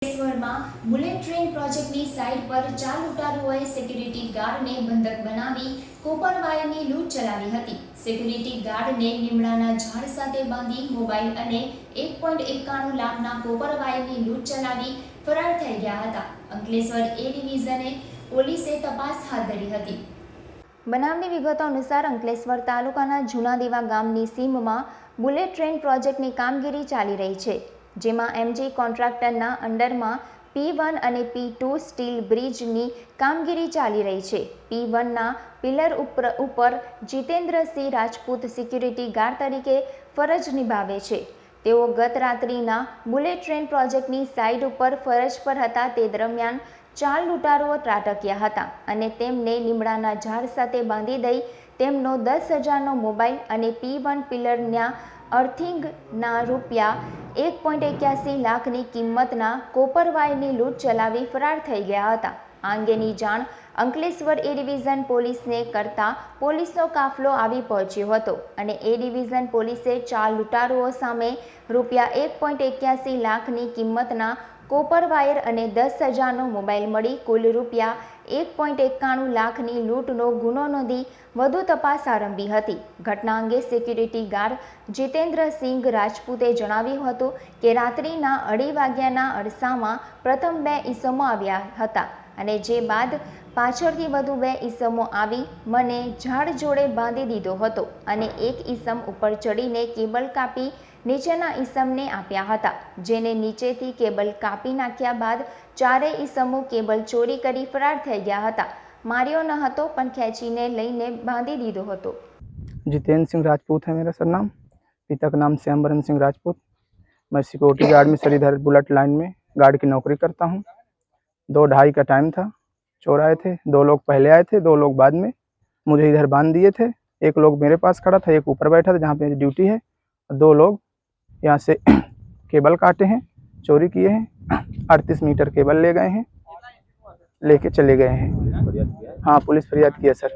અંકલેશ્વરમાં bullet train પ્રોજેક્ટની site પર 4 લૂંટારુઓએ સિક્યુરિટી ગાર્ડને બંધક બનાવી કોપર વાયરની લૂંટ ચલાવી હતી। સિક્યુરિટી ગાર્ડને લીમડાના ઝાડ સાથે બાંધી મોબાઈલ અને 1.91 લાખના કોપર વાયરની લૂંટ ચલાવી ફરાર થઈ ગયા હતા। અંકલેશ્વર એ ડિવિઝને પોલીસે તપાસ હાથ ધરી હતી। બનાવની વિગતો અનુસાર અંકલેશ્વર તાલુકાના જૂનાદેવા ગામની સીમમાં બુલેટ ટ્રેન પ્રોજેક્ટની કામગીરી ચાલી રહી છે, જેમાં એમજી કોન્ટ્રાક્ટરના અંડરમાં P1 અને P2 સ્ટીલ બ્રિજની કામગીરી ચાલી રહી છે। P1ના પિલર ઉપર જીતેન્દ્રસિંહ રાજપૂત સિક્યુરિટી ગાર્ડ તરીકે ફરજ નિભાવે છે। તેઓ ગત રાત્રિના બુલેટ ટ્રેન પ્રોજેક્ટની સાઇટ ઉપર ફરજ પર હતા। તે દરમિયાન 4 લૂંટારુઓ ત્રાટક્યા હતા અને તેમને લીમડાના ઝાડ સાથે બાંધી દઈ તેમનો 10,000નો મોબાઈલ અને P1 પિલરના અર્થિંગના રૂપિયા 1.81 લાખની કિંમતના કોપર વાયરની લૂંટ ચલાવી ફરાર થઈ ગયા હતા। આ અંગેની જાણ અંકલેશ્વર એ ડિવિઝન પોલીસને કરતા પોલીસનો કાફલો આવી પહોંચ્યો હતો અને એ ડિવિઝન પોલીસે 4 લૂંટારુઓ સામે રૂપિયા 1.81 લાખની કિંમતના કોપર વાયર અને 10,000નો મોબાઈલ મળી કુલ રૂપિયા 1.91 લાખની લૂંટનો ગુનો નોંધી વધુ તપાસ આરંભી હતી। ઘટના અંગે સિક્યુરિટી ગાર્ડ જીતેન્દ્રસિંહ રાજપૂતે જણાવ્યું હતું કે રાત્રિના 2:30 વાગ્યાના અરસામાં પ્રથમ 2 ઈસમો આવ્યા હતા અને જે બાદ પાછળથી વધુ 2 ઈસમો આવી મને ઝાડ જોડે બાંધી દીધો હતો અને એક ઈસમ ઉપર ચડીને કેબલ કાપી નીચેના ઈસમને આપ્યા હતા, જેને નીચેથી કેબલ કાપી નાખ્યા બાદ 4 ઈસમો કેબલ ચોરી કરી ફરાર થઈ ગયા હતા। मारियो न હતો પણ ખેંચીને લઈને બાંધી દીધો હતો। जितेंद्र सिंह राजपूत है मेरा सरनाम। पिता का नाम श्यामबरन सिंह राजपूत। मैं सिक्योरिटी गार्ड में सर इधर बुलेट लाइन में गार्ड की नौकरी करता हूँ। 2:30 का टाइम था। चोर आए थे, 2 लोग पहले आए थे, 2 लोग बाद में। मुझे इधर बांध दिए थे। एक लोग मेरे पास खड़ा था, एक ऊपर बैठा था जहाँ पे मेरी ड्यूटी है। 2 लोग यहाँ से केबल काटे हैं, चोरी किए हैं। 38 मीटर केबल ले गए हैं, लेके चले गए हैं। हाँ, पुलिस फरियाद किया सर।